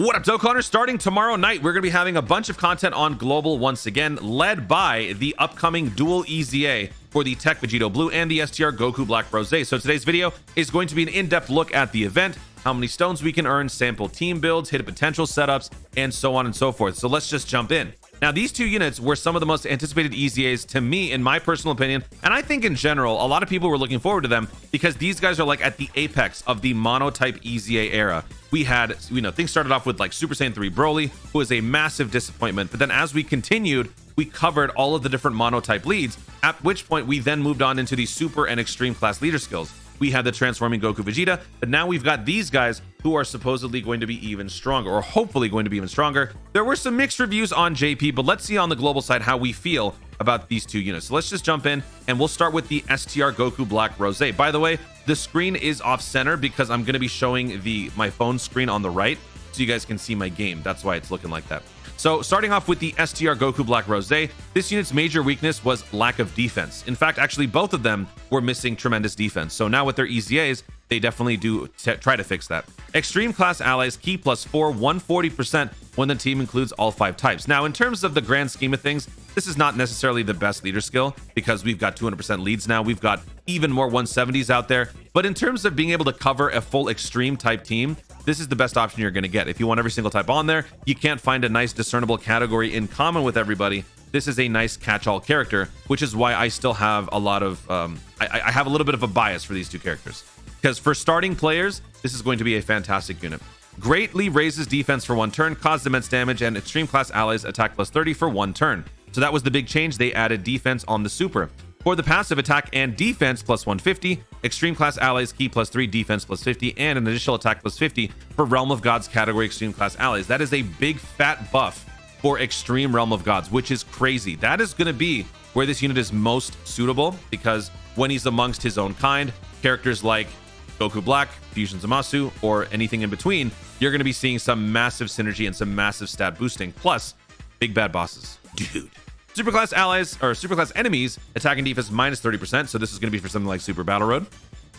What up, Dokkaners? Starting tomorrow night, we're going to be having a bunch of content on Global once again, led by the upcoming dual EZA for the Tech Vegito Blue and the STR Goku Black Rose. So today's video is going to be an in-depth look at the event, how many stones we can earn, sample team builds, hidden potential setups, and so on and so forth. So let's just jump in. Now, these two units were some of the most anticipated EZAs to me, in my personal opinion, and I think in general, a lot of people were looking forward to them because these guys are like at the apex of the monotype EZA era. We had, things started off with like Super Saiyan 3 Broly, who was a massive disappointment, but then as we continued, we covered all of the different monotype leads, at which point we then moved on into the super and extreme class leader skills. We had the transforming Goku Vegeta, but now we've got these guys who are supposedly going to be even stronger, or hopefully going to be even stronger. There were some mixed reviews on JP, but let's see on the global side how we feel about these two units. So let's just jump in and we'll start with the STR Goku Black Rose. By the way, the screen is off center because I'm going to be showing my phone screen on the right so you guys can see my game. That's why it's looking like that. So starting off with the STR Goku Black Rose, this unit's major weakness was lack of defense. In fact, actually both of them were missing tremendous defense. So now with their EZAs, they definitely do try to fix that. Extreme class allies, key +4, 140% when the team includes all 5 types. Now, in terms of the grand scheme of things, this is not necessarily the best leader skill because we've got 200% leads now. We've got even more 170s out there. But in terms of being able to cover a full extreme type team, this is the best option you're going to get. If you want every single type on there, you can't find a nice discernible category in common with everybody. This is a nice catch-all character, which is why I still have a lot of I have a little bit of a bias for these two characters, because for starting players, this is going to be a fantastic unit. Greatly raises defense for 1 turn, causes immense damage, and extreme class allies attack +30 for 1 turn. So that was the big change. They added defense on the super. For the passive, attack and defense +150, extreme class allies, key +3, defense +50, and an additional attack +50 for Realm of Gods category extreme class allies. That is a big fat buff for extreme Realm of Gods, which is crazy. That is going to be where this unit is most suitable, because when he's amongst his own kind, characters like Goku Black, Fusion Zamasu, or anything in between, you're going to be seeing some massive synergy and some massive stat boosting, plus big bad bosses. Dude. Superclass allies, or superclass enemies, attack and defense -30%, so this is going to be for something like Super Battle Road.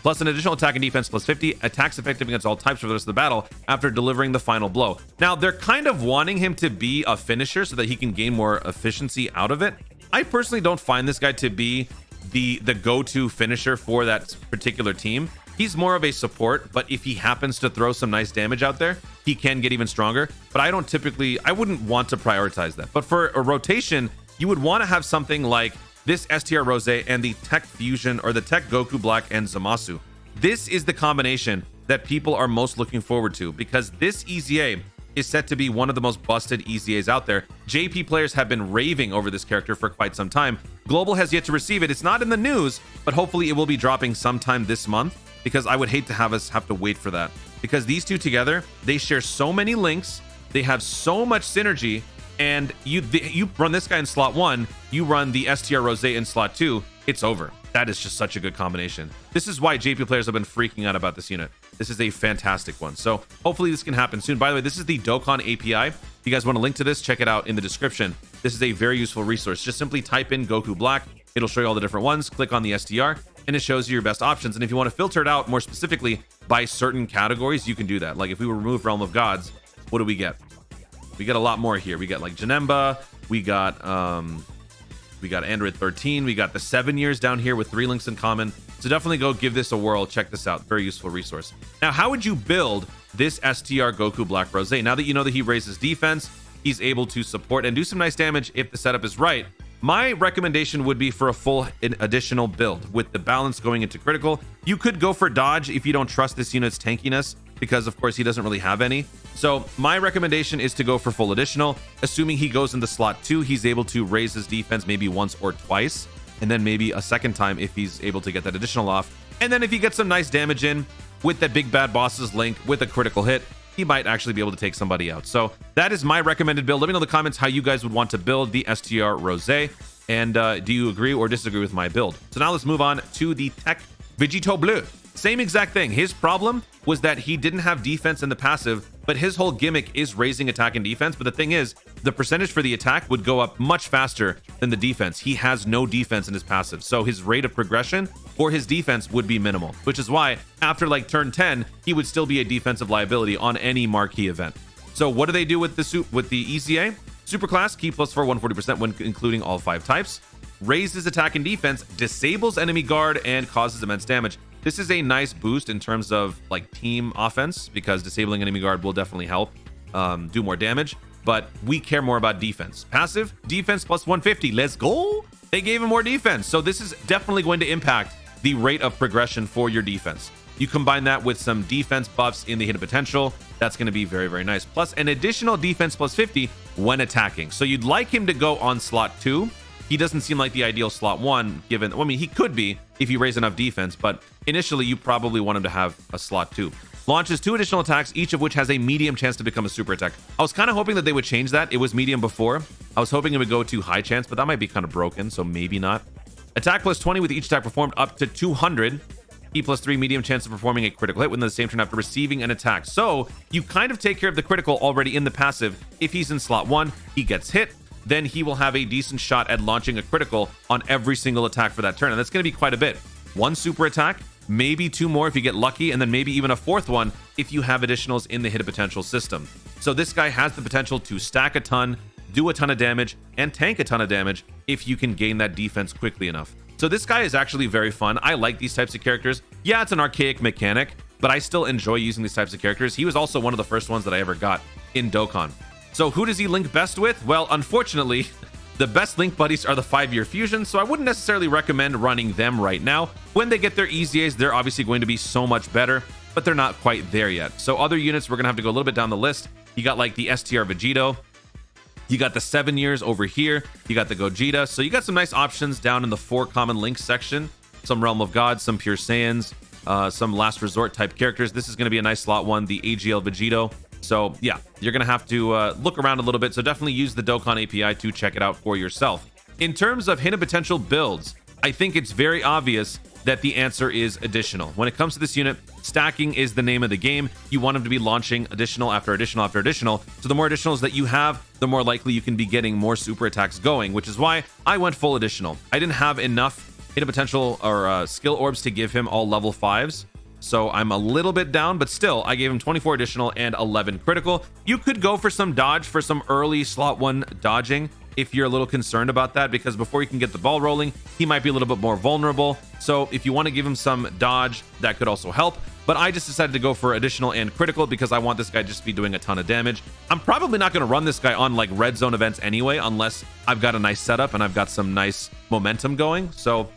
Plus an additional attack and defense +50, attacks effective against all types for the rest of the battle after delivering the final blow. Now, they're kind of wanting him to be a finisher so that he can gain more efficiency out of it. I personally don't find this guy to be the go-to finisher for that particular team. He's more of a support, but if he happens to throw some nice damage out there, he can get even stronger. But I wouldn't want to prioritize that. But for a rotation, you would want to have something like this STR Rose and the Tech Fusion, or the Tech Goku Black and Zamasu. This is the combination that people are most looking forward to, because this EZA is set to be one of the most busted EZAs out there. JP players have been raving over this character for quite some time. Global has yet to receive it. It's not in the news, but hopefully it will be dropping sometime this month, because I would hate to have us have to wait for that, because these two together, they share so many links, they have so much synergy. And you run this guy in slot 1, you run the STR Rose in slot 2, it's over. That is just such a good combination. This is why JP players have been freaking out about this unit. This is a fantastic one. So hopefully this can happen soon. By the way, this is the Dokkan API. If you guys want to link to this, check it out in the description. This is a very useful resource. Just simply type in Goku Black. It'll show you all the different ones. Click on the STR, and it shows you your best options. And if you want to filter it out more specifically by certain categories, you can do that. Like if we remove Realm of Gods, what do we get? We got a lot more here. We got like Janemba, we got Android 13, we got the 7 years down here with 3 links in common. So definitely go give this a whirl. Check this out. Very useful resource. Now, how would you build this STR Goku Black Rose? Now that you know that he raises defense, he's able to support and do some nice damage if the setup is right. My recommendation would be for a full additional build with the balance going into critical. You could go for dodge if you don't trust this unit's tankiness, because of course he doesn't really have any. So my recommendation is to go for full additional. Assuming he goes into slot 2, he's able to raise his defense maybe once or twice, and then maybe a second time if he's able to get that additional off. And then if he gets some nice damage in with that big bad bosses link with a critical hit, he might actually be able to take somebody out. So that is my recommended build. Let me know in the comments how you guys would want to build the STR Rose, and do you agree or disagree with my build? So now let's move on to the Tech Vegito Blue. Same exact thing. His problem was that he didn't have defense in the passive, but his whole gimmick is raising attack and defense. But the thing is, the percentage for the attack would go up much faster than the defense. He has no defense in his passive, so his rate of progression for his defense would be minimal, which is why after like turn 10, he would still be a defensive liability on any marquee event. So what do they do with the EZA? Superclass, key plus for 140% when including all 5 types. Raises attack and defense, disables enemy guard, and causes immense damage. This is a nice boost in terms of like team offense, because disabling enemy guard will definitely help do more damage, but we care more about defense. Passive, defense plus 150. Let's go. They gave him more defense. So this is definitely going to impact the rate of progression for your defense. You combine that with some defense buffs in the hidden potential. That's going to be very, very nice. Plus an additional defense plus 50 when attacking. So you'd like him to go on slot 2. He doesn't seem like the ideal slot 1, given, well, I mean, he could be if you raise enough defense, but initially you probably want him to have a slot 2. Launches 2 additional attacks, each of which has a medium chance to become a super attack. I was kind of hoping that they would change that. It was medium before. I was hoping it would go to high chance, but that might be kind of broken, so maybe not. Attack plus 20 with each attack performed up to 200. E plus 3 medium chance of performing a critical hit within the same turn after receiving an attack. So you kind of take care of the critical already in the passive. If he's in slot 1, he gets hit, then he will have a decent shot at launching a critical on every single attack for that turn. And that's going to be quite a bit. 1 super attack, maybe 2 more if you get lucky, and then maybe even a 4th one if you have additionals in the hidden potential system. So this guy has the potential to stack a ton, do a ton of damage, and tank a ton of damage if you can gain that defense quickly enough. So this guy is actually very fun. I like these types of characters. Yeah, it's an archaic mechanic, but I still enjoy using these types of characters. He was also one of the first ones that I ever got in Dokkan. So who does he link best with? Well, unfortunately, the best link buddies are the 5-year fusions, so I wouldn't necessarily recommend running them right now. When they get their EZAs, they're obviously going to be so much better, but they're not quite there yet. So other units, we're going to have to go a little bit down the list. You got like the STR Vegito. You got the 7 years over here. You got the Gogeta. So you got some nice options down in the 4 common links section. Some Realm of God, some Pure Saiyans, some Last Resort type characters. This is going to be a nice slot 1, the AGL Vegito. So yeah, you're going to have to look around a little bit. So definitely use the Dokkan API to check it out for yourself. In terms of hidden potential builds, I think it's very obvious that the answer is additional. When it comes to this unit, stacking is the name of the game. You want them to be launching additional after additional after additional. So the more additionals that you have, the more likely you can be getting more super attacks going, which is why I went full additional. I didn't have enough hidden potential or skill orbs to give him all level 5s. So I'm a little bit down, but still, I gave him 24 additional and 11 critical. You could go for some dodge for some early slot 1 dodging if you're a little concerned about that, because before you can get the ball rolling, he might be a little bit more vulnerable. So if you want to give him some dodge, that could also help. But I just decided to go for additional and critical because I want this guy just to be doing a ton of damage. I'm probably not going to run this guy on like red zone events anyway, unless I've got a nice setup and I've got some nice momentum going. So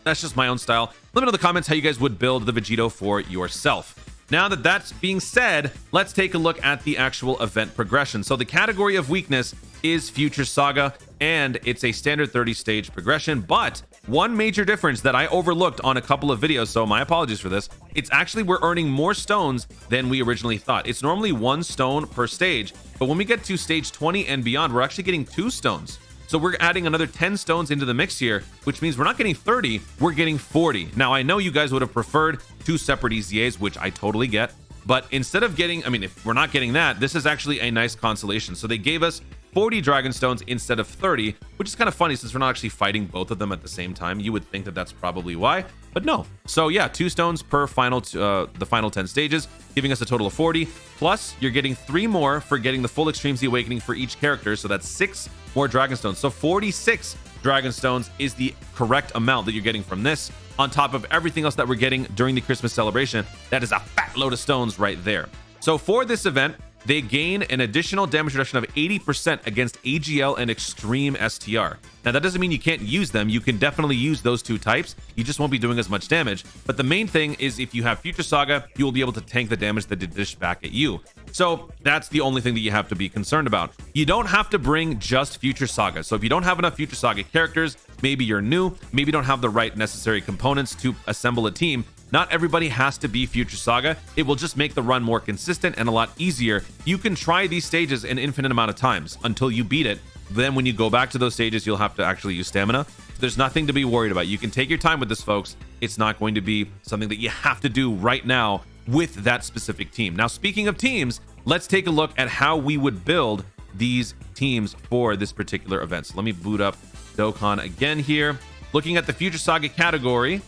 that's just my own style. Let me know in the comments how you guys would build the Vegito for yourself. Now that that's being said, let's take a look at the actual event progression. So the category of weakness is Future Saga, and it's a standard 30-stage progression, but one major difference that I overlooked on a couple of videos, so my apologies for this, it's actually we're earning more stones than we originally thought. It's normally 1 stone per stage, but when we get to stage 20 and beyond, we're actually getting 2 stones. So we're adding another 10 stones into the mix here, which means we're not getting 30, we're getting 40. Now, I know you guys would have preferred 2 separate EZAs, which I totally get, but instead of getting, I mean, if we're not getting that, this is actually a nice consolation. So they gave us 40 Dragon Stones instead of 30, which is kind of funny since we're not actually fighting both of them at the same time. You would think that that's probably why, but no. So yeah, 2 stones per the final 10 stages, giving us a total of 40. Plus, you're getting 3 more for getting the full Extreme Z Awakening for each character, so that's 6 more Dragon Stones. So 46 Dragon Stones is the correct amount that you're getting from this, on top of everything else that we're getting during the Christmas celebration. That is a fat load of stones right there. So for this event, they gain an additional damage reduction of 80% against AGL and Extreme STR. Now, that doesn't mean you can't use them. You can definitely use those 2 types. You just won't be doing as much damage. But the main thing is if you have Future Saga, you will be able to tank the damage that they dish back at you. So that's the only thing that you have to be concerned about. You don't have to bring just Future Saga. So if you don't have enough Future Saga characters, maybe you're new, maybe you don't have the right necessary components to assemble a team, not everybody has to be Future Saga. It will just make the run more consistent and a lot easier. You can try these stages an infinite amount of times until you beat it. Then when you go back to those stages, you'll have to actually use stamina. There's nothing to be worried about. You can take your time with this, folks. It's not going to be something that you have to do right now with that specific team. Now, speaking of teams, let's take a look at how we would build these teams for this particular event. So let me boot up Dokkan again here. Looking at the Future Saga category,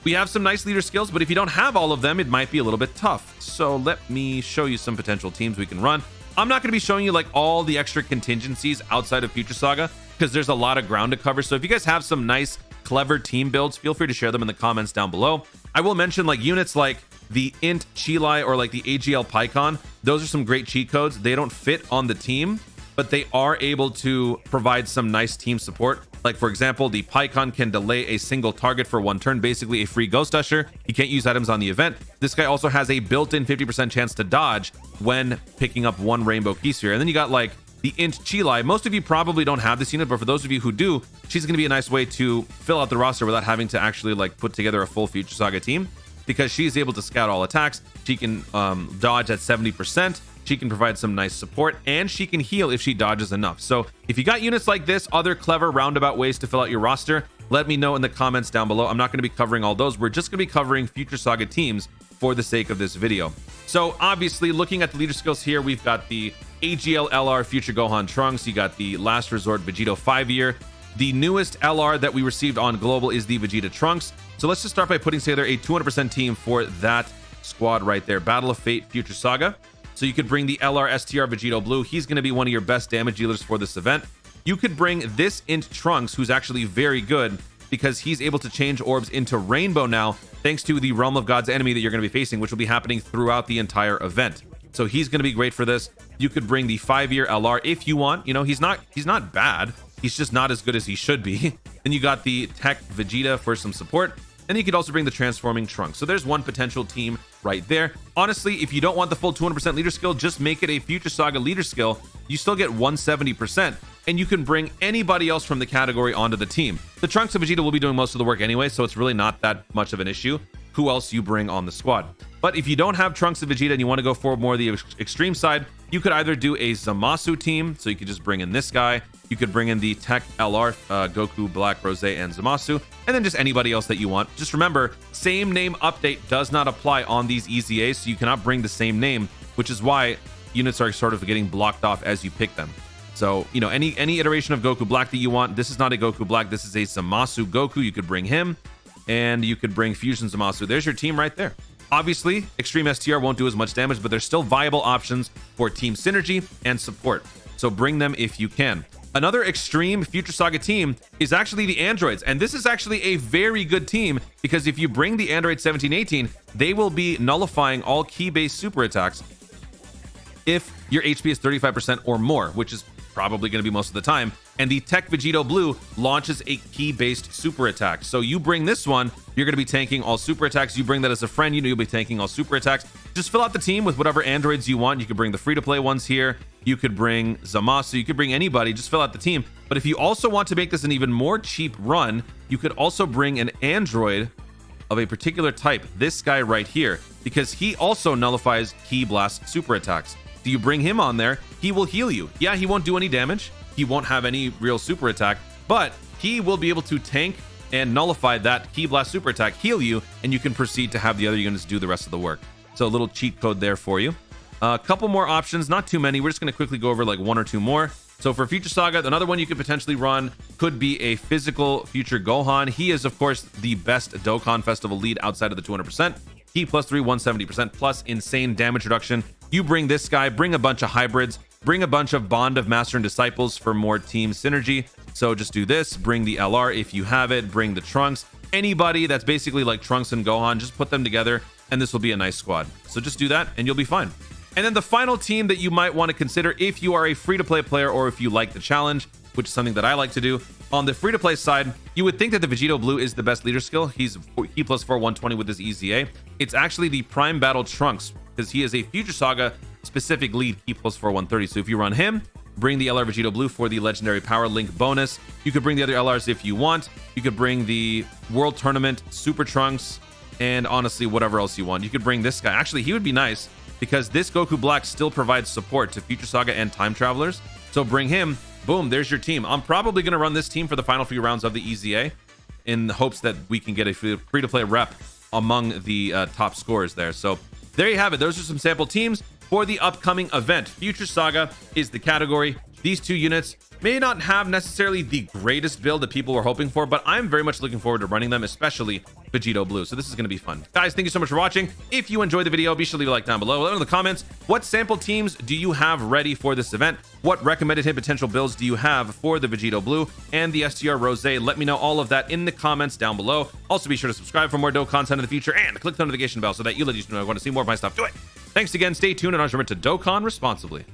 We have some nice leader skills, but if you don't have all of them, it might be a little bit tough. So let me show you some potential teams we can run. I'm not going to be showing you like all the extra contingencies outside of Future Saga because there's a lot of ground to cover. So if you guys have some nice, clever team builds, feel free to share them in the comments down below. I will mention like units like the Int Chilai or like the AGL PyCon. Those are some great cheat codes. They don't fit on the team, but they are able to provide some nice team support. Like for example, the PyCon can delay a single target for 1 turn, basically a free Ghost Usher. You can't use items on the event. This guy also has a built-in 50% chance to dodge when picking up 1 Rainbow Key Sphere. And then you got like the Int Chilai. Most of you probably don't have this unit, but for those of you who do, she's going to be a nice way to fill out the roster without having to actually like put together a full Future Saga team, because she's able to scout all attacks. She can dodge at 70%. She can provide some nice support, and she can heal if she dodges enough. So if you got units like this, other clever roundabout ways to fill out your roster, let me know in the comments down below. I'm not going to be covering all those. We're just going to be covering Future Saga teams for the sake of this video. So obviously, looking at the leader skills here, we've got the AGL LR Future Gohan Trunks. You got the Last Resort Vegito 5-year. The newest LR that we received on Global is the Vegeta Trunks. So let's just start by putting together a 200% team for that squad right there. Battle of Fate Future Saga. So you could bring the LR STR Vegito Blue. He's going to be one of your best damage dealers for this event. You could bring this Int Trunks, who's actually very good because he's able to change orbs into Rainbow now, thanks to the Realm of God's enemy that you're going to be facing, which will be happening throughout the entire event. So he's going to be great for this. You could bring the 5-year LR if you want. You know, he's not bad. He's just not as good as he should be. Then you got the Tech Vegeta for some support. And you could also bring the Transforming Trunks. So there's one potential team right there. Honestly, if you don't want the full 200% leader skill, just make it a Future Saga leader skill. You still get 170%, and you can bring anybody else from the category onto the team. The Trunks of Vegeta will be doing most of the work anyway, so it's really not that much of an issue who else you bring on the squad. But if you don't have Trunks of Vegeta and you want to go for more of the extreme side, you could either do a Zamasu team, so you could just bring in this guy. You could bring in the Tech LR, Goku, Black, Rose, and Zamasu, and then just anybody else that you want. Just remember, same name update does not apply on these EZAs, so you cannot bring the same name, which is why units are sort of getting blocked off as you pick them. So, you know, any iteration of Goku Black that you want, this is not a Goku Black, this is a Zamasu Goku. You could bring him, and you could bring Fusion Zamasu. There's your team right there. Obviously, Extreme STR won't do as much damage, but there's still viable options for team synergy and support. So bring them if you can. Another extreme Future Saga team is actually the androids, and this is actually a very good team because if you bring the android 1718, they will be nullifying all key-based super attacks if your HP is 35% or more, which is probably going to be most of the time. And the Tech Vegito Blue launches a key-based super attack. So you bring this one, you're going to be tanking all super attacks. You bring that as a friend, you know you'll be tanking all super attacks. Just fill out the team with whatever androids you want. You could bring the free-to-play ones here. You could bring Zamasu. You could bring anybody. Just fill out the team. But if you also want to make this an even more cheap run, you could also bring an android of a particular type, this guy right here, because he also nullifies Key Blast super attacks. Do you bring him on there? He will heal you. Yeah, he won't do any damage. He won't have any real super attack, but he will be able to tank and nullify that Key Blast super attack, heal you, and you can proceed to have the other units do the rest of the work. So a little cheat code there for you. A couple more options, not too many. We're just going to quickly go over like 1 or 2 more. So for Future Saga, another one you could potentially run could be a physical Future Gohan. He is, of course, the best Dokkan Festival lead outside of the 200%. He +3, 170% plus insane damage reduction. You bring this guy, bring a bunch of hybrids, bring a bunch of Bond of Master and Disciples for more team synergy. So just do this, bring the LR if you have it, bring the Trunks. Anybody that's basically like Trunks and Gohan, just put them together and this will be a nice squad. So just do that and you'll be fine. And then the final team that you might want to consider if you are a free-to-play player or if you like the challenge, which is something that I like to do. On the free-to-play side, you would think that the Vegito Blue is the best leader skill. He's E +4, 120 with his EZA. It's actually the Prime Battle Trunks because he is a Future Saga specific lead, E +4, 130. So if you run him, bring the LR Vegito Blue for the Legendary Power Link bonus. You could bring the other LRs if you want. You could bring the World Tournament Super Trunks and honestly, whatever else you want. You could bring this guy. Actually, he would be nice because this Goku Black still provides support to Future Saga and Time Travelers. So bring him. Boom, there's your team. I'm probably going to run this team for the final few rounds of the EZA in the hopes that we can get a free-to-play rep among the top scorers there. So there you have it. Those are some sample teams for the upcoming event. Future Saga is the category. These two units may not have necessarily the greatest build that people were hoping for, but I'm very much looking forward to running them, especially Vegito Blue. So this is going to be fun. Guys, thank you so much for watching. If you enjoyed the video, be sure to leave a like down below. Let me know in the comments, what sample teams do you have ready for this event? What recommended hit potential builds do you have for the Vegito Blue and the STR Rose? Let me know all of that in the comments down below. Also, be sure to subscribe for more dope content in the future and click the notification bell so that you let you know I want to see more of my stuff. Do it. Thanks again. Stay tuned and remember to Dokkan responsibly.